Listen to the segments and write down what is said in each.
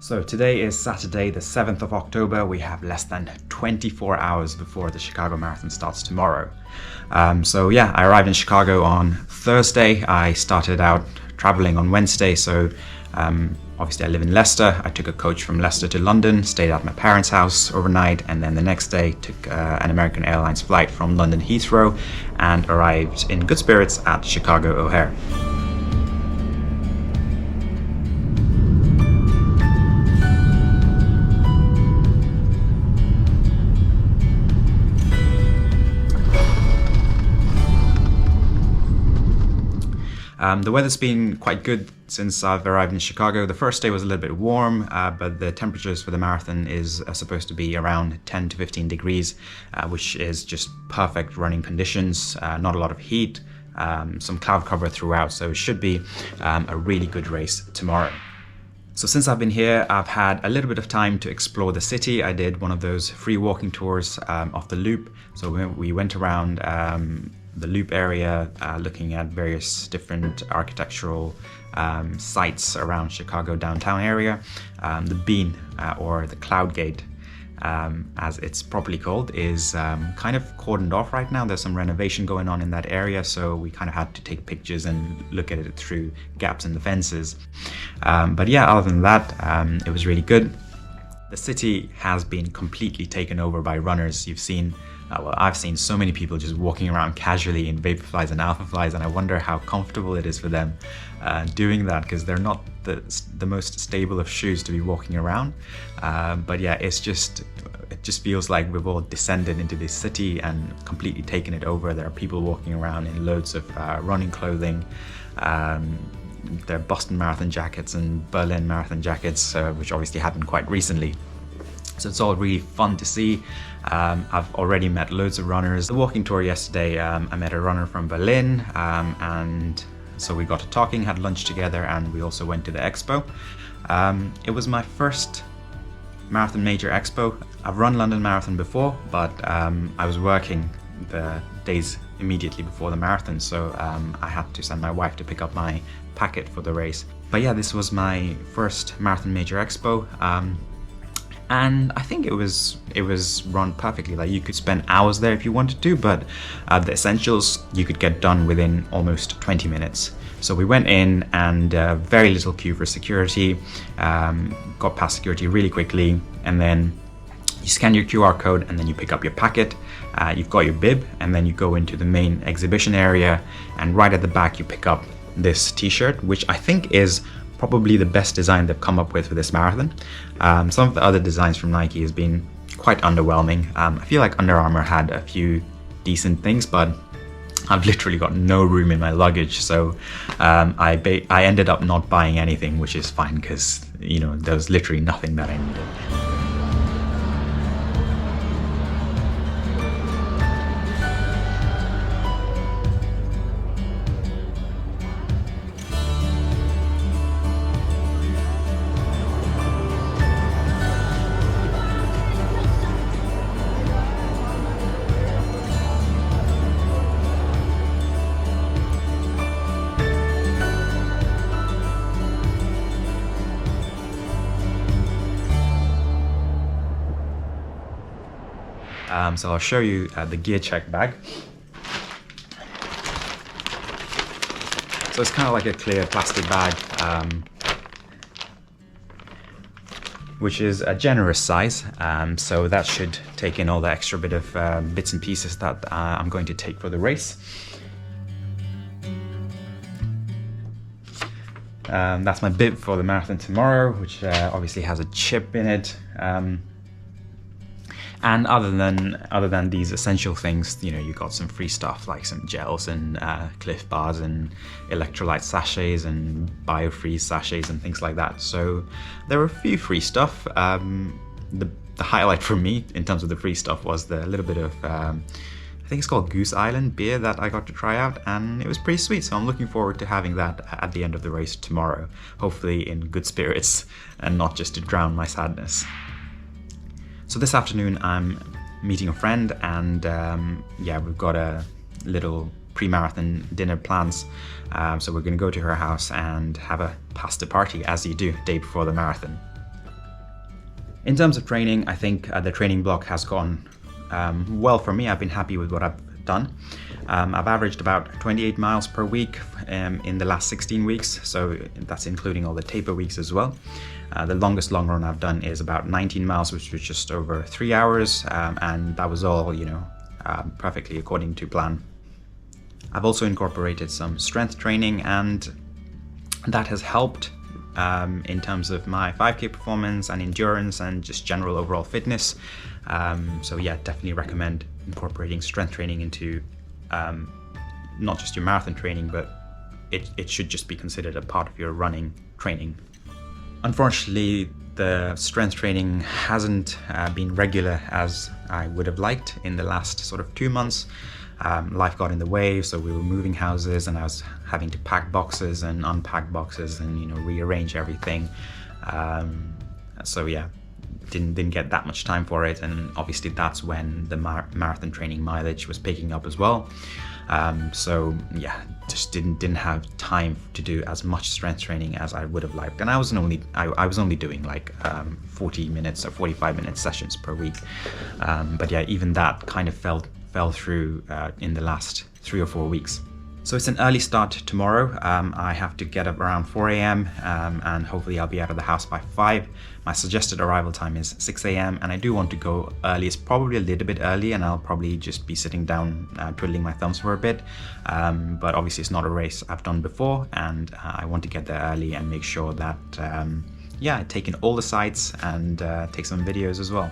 So today is Saturday, the 7th of October. We have less than 24 hours before the Chicago Marathon starts tomorrow. I arrived in Chicago on Thursday. I started out traveling on Wednesday. Obviously I live in Leicester. I took a coach from Leicester to London, stayed at my parents' house overnight, and then the next day took an American Airlines flight from London Heathrow and arrived in good spirits at Chicago O'Hare. The weather's been quite good since I've arrived in Chicago. The first day was a little bit warm, but the temperatures for the marathon is supposed to be around 10 to 15 degrees, which is just perfect running conditions, not a lot of heat, some cloud cover throughout, so it should be a really good race tomorrow. So since I've been here, I've had a little bit of time to explore the city. I did one of those free walking tours of the Loop. So we went around the Loop area, looking at various different architectural sites around Chicago downtown area. The Bean, or the Cloud Gate, as it's properly called, is kind of cordoned off right now. There's some renovation going on in that area, so we kind of had to take pictures and look at it through gaps in the fences. Other than that, it was really good. The city has been completely taken over by runners. I've seen so many people just walking around casually in Vaporflies and Alphaflies, and I wonder how comfortable it is for them doing that, because they're not the most stable of shoes to be walking around. It just feels like we've all descended into this city and completely taken it over. There are people walking around in loads of running clothing. There are Boston Marathon jackets and Berlin Marathon jackets, which obviously happened quite recently. So it's all really fun to see. I've already met loads of runners. The walking tour yesterday, I met a runner from Berlin, and so we got to talking, had lunch together, and we also went to the Expo. It was my first Marathon Major Expo. I've run London Marathon before, but I was working the days immediately before the marathon, so I had to send my wife to pick up my packet for the race. This was my first Marathon Major Expo. And I think it was run perfectly. Like, you could spend hours there if you wanted to, but the essentials you could get done within almost 20 minutes. So we went in, and very little queue for security, got past security really quickly, and then you scan your QR code and then you pick up your packet. You've got your bib, and then you go into the main exhibition area, and right at the back you pick up this t-shirt, which I think is probably the best design they've come up with for this marathon. Some of the other designs from Nike has been quite underwhelming. I feel like Under Armour had a few decent things, but I've literally got no room in my luggage, so I ended up not buying anything, which is fine, because there was literally nothing that I needed. So I'll show you the gear check bag. So it's kind of like a clear plastic bag, which is a generous size. So that should take in all the extra bit of bits and pieces that I'm going to take for the race. That's my bib for the marathon tomorrow, which obviously has a chip in it. And other than these essential things, you got some free stuff like some gels and Cliff Bars and electrolyte sachets and BioFreeze sachets and things like that. So there were a few free stuff. The highlight for me in terms of the free stuff was the little bit of, I think it's called Goose Island beer that I got to try out, and it was pretty sweet. So I'm looking forward to having that at the end of the race tomorrow, hopefully in good spirits and not just to drown my sadness. So this afternoon I'm meeting a friend, and we've got a little pre-marathon dinner plans. So we're going to go to her house and have a pasta party, as you do day before the marathon. In terms of training, I think the training block has gone well for me. I've been happy with what I've done. I've averaged about 28 miles per week in the last 16 weeks, so that's including all the taper weeks as well. The longest long run I've done is about 19 miles, which was just over 3 hours, and that was all, perfectly according to plan. I've also incorporated some strength training, and that has helped in terms of my 5K performance and endurance and just general overall fitness. So yeah, definitely recommend incorporating strength training into not just your marathon training, but it should just be considered a part of your running training. Unfortunately, the strength training hasn't been regular as I would have liked in the last sort of 2 months. Life got in the way, so we were moving houses and I was having to pack boxes and unpack boxes and rearrange everything. So yeah, didn't get that much time for it, and obviously that's when the marathon training mileage was picking up as well. So yeah, just didn't have time to do as much strength training as I would have liked, and I was only doing like 40 minutes or 45 minute sessions per week. But yeah, even that kind of fell through in the last 3 or 4 weeks. So it's an early start tomorrow. I have to get up around 4 a.m. And hopefully I'll be out of the house by 5. My suggested arrival time is 6 a.m. and I do want to go early. It's probably a little bit early and I'll probably just be sitting down twiddling my thumbs for a bit. But obviously it's not a race I've done before, and I want to get there early and make sure that I've taken all the sights and take some videos as well.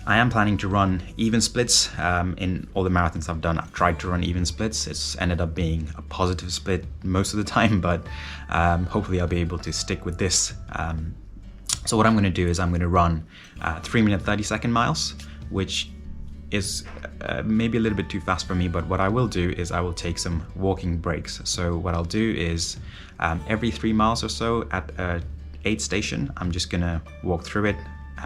I am planning to run even splits. In all the marathons I've done, I've tried to run even splits. It's ended up being a positive split most of the time, but hopefully I'll be able to stick with this. So what I'm going to do is I'm going to run 3-minute 30-second miles, which is maybe a little bit too fast for me, but what I will do is I will take some walking breaks. So what I'll do is every 3 miles or so at a aid station, I'm just going to walk through it,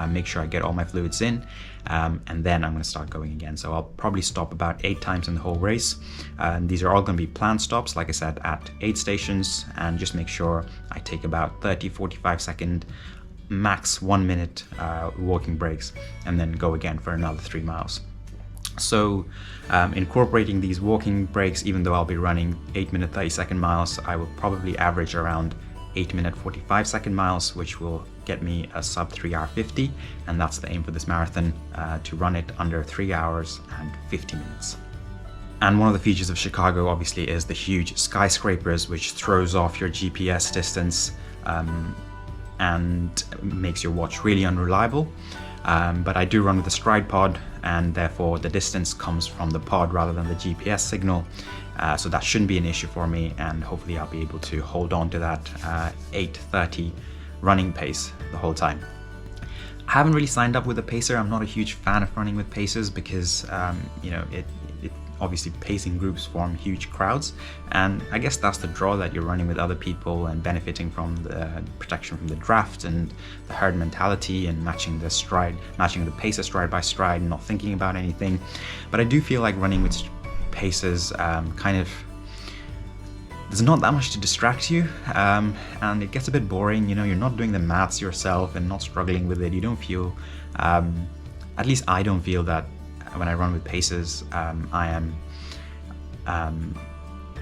make sure I get all my fluids in, and then I'm going to start going again. So I'll probably stop about 8 times in the whole race. These are all going to be planned stops, like I said, at aid stations, and just make sure I take about 30-45 second, max 1 minute walking breaks, and then go again for another 3 miles. So incorporating these walking breaks, even though I'll be running 8-minute 30-second miles, I will probably average around 8-minute 45-second miles, which will get me a sub 3 hour 50, and that's the aim for this marathon, to run it under 3 hours and 50 minutes. And one of the features of Chicago obviously is the huge skyscrapers, which throws off your GPS distance and makes your watch really unreliable. But I do run with a stride pod, and therefore the distance comes from the pod rather than the GPS signal. So that shouldn't be an issue for me, and hopefully I'll be able to hold on to that 8:30 running pace the whole time. I haven't really signed up with a pacer. I'm not a huge fan of running with pacers because it obviously pacing groups form huge crowds, and I guess that's the draw, that you're running with other people and benefiting from the protection from the draft and the herd mentality and matching the pacer stride by stride and not thinking about anything. But I do feel like running with pacers there's not that much to distract you, and it gets a bit boring. You're not doing the maths yourself and not struggling with it. You don't feel, at least I don't feel that when I run with pacers, I am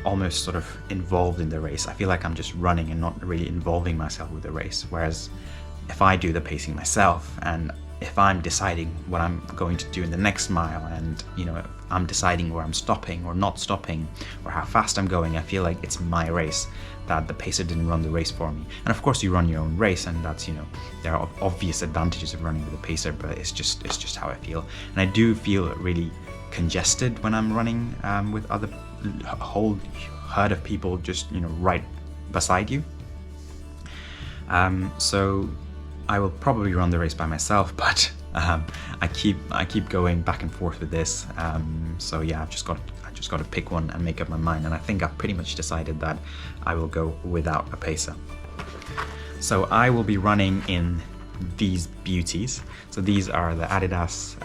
almost sort of involved in the race. I feel like I'm just running and not really involving myself with the race. Whereas if I do the pacing myself, and if I'm deciding what I'm going to do in the next mile, and if I'm deciding where I'm stopping or not stopping or how fast I'm going, I feel like it's my race, that the pacer didn't run the race for me. And of course you run your own race, and that's there are obvious advantages of running with a pacer, but it's just how I feel. And I do feel really congested when I'm running with a whole herd of people just right beside you. So I will probably run the race by myself, but I keep going back and forth with this. So yeah, I just got to pick one and make up my mind, and I think I've pretty much decided that I will go without a pacer. So I will be running in these beauties. So these are the Adidas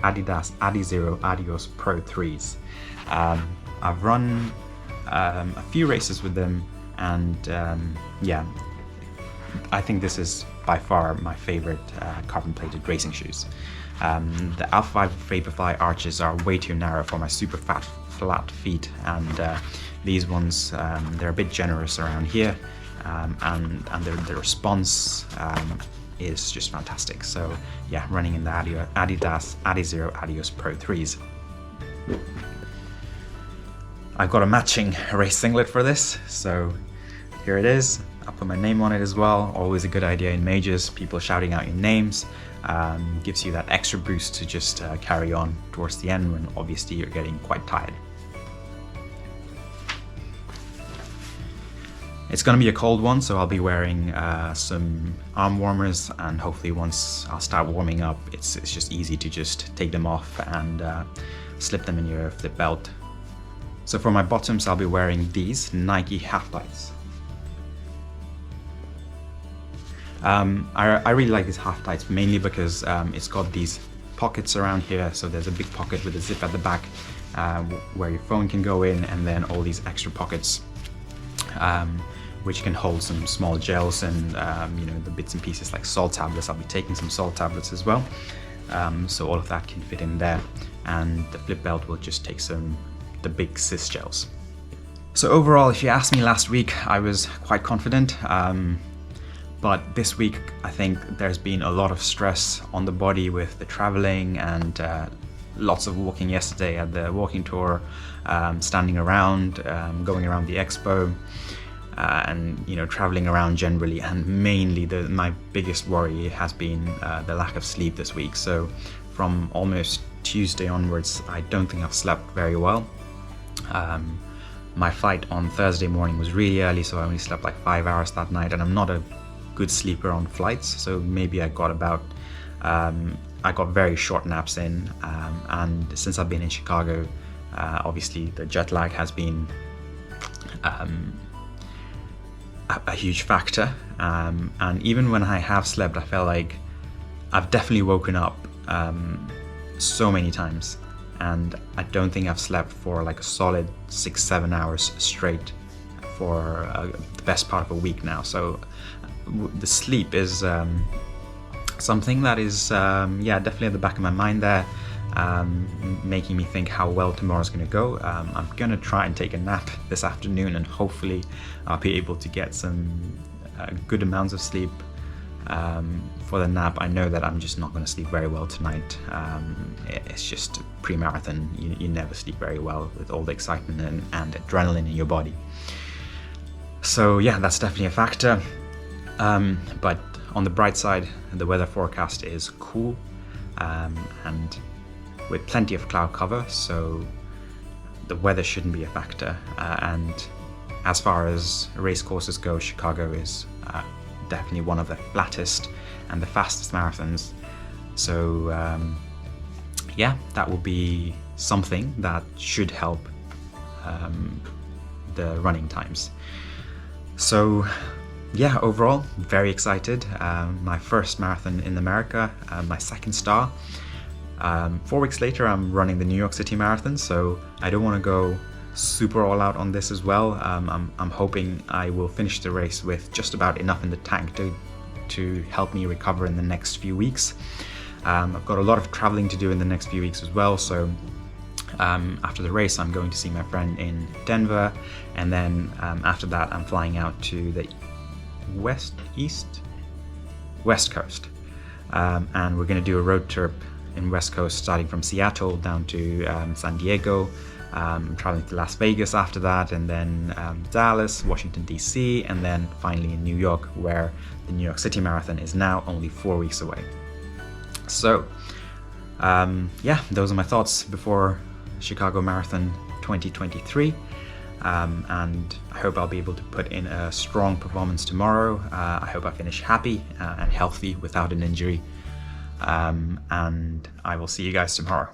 Adizero Adios Pro 3s. I've run a few races with them, and I think this is by far my favorite carbon-plated racing shoes. The Alpha 5 Vaporfly arches are way too narrow for my super flat feet, and these ones, they're a bit generous around here, and the response is just fantastic. So yeah, running in the Adidas Adizero Adios Pro 3s. I've got a matching race singlet for this, so here it is. I'll put my name on it as well. Always a good idea in majors, people shouting out your names. Gives you that extra boost to just carry on towards the end when obviously you're getting quite tired. It's going to be a cold one, so I'll be wearing some arm warmers, and hopefully once I'll start warming up, it's just easy to just take them off and slip them in your flip belt. So for my bottoms, I'll be wearing these Nike half tights. I really like these half tights mainly because it's got these pockets around here. So there's a big pocket with a zip at the back where your phone can go in, and then all these extra pockets which can hold some small gels and the bits and pieces like salt tablets. I'll be taking some salt tablets as well, so all of that can fit in there, and the flip belt will just take the big cis gels. So overall, if you asked me last week, I was quite confident, but this week I think there's been a lot of stress on the body with the traveling and lots of walking yesterday at the walking tour, standing around, going around the expo, and traveling around generally, and mainly my biggest worry has been the lack of sleep this week. So from almost Tuesday onwards, I don't think I've slept very well. My flight on Thursday morning was really early, so I only slept like 5 hours that night, and I'm not a good sleeper on flights, so maybe I got very short naps in, and since I've been in Chicago, obviously the jet lag has been a huge factor, and even when I have slept, I felt like I've definitely woken up so many times, and I don't think I've slept for like a solid 6-7 hours straight for the best part of a week now. So the sleep is something that is definitely at the back of my mind there, making me think how well tomorrow's going to go. I'm going to try and take a nap this afternoon, and hopefully I'll be able to get some good amounts of sleep for the nap. I know that I'm just not going to sleep very well tonight. It's just pre-marathon. You never sleep very well with all the excitement and adrenaline in your body. So yeah, that's definitely a factor. But on the bright side, the weather forecast is cool, and with plenty of cloud cover, so the weather shouldn't be a factor. And as far as race courses go, Chicago is definitely one of the flattest and the fastest marathons. So that will be something that should help the running times. So yeah, overall, very excited. My first marathon in America, my second star. 4 weeks later, I'm running the New York City Marathon, so I don't want to go super all out on this as well. I'm hoping I will finish the race with just about enough in the tank to help me recover in the next few weeks. I've got a lot of traveling to do in the next few weeks as well, so after the race I'm going to see my friend in Denver, and then after that I'm flying out to the West Coast, and we're going to do a road trip in West Coast, starting from Seattle down to San Diego, traveling to Las Vegas after that, and then Dallas, Washington DC, and then finally in New York, where the New York City Marathon is now only 4 weeks away. So those are my thoughts before Chicago Marathon 2023, and I hope I'll be able to put in a strong performance tomorrow. I hope I finish happy and healthy without an injury, and I will see you guys tomorrow.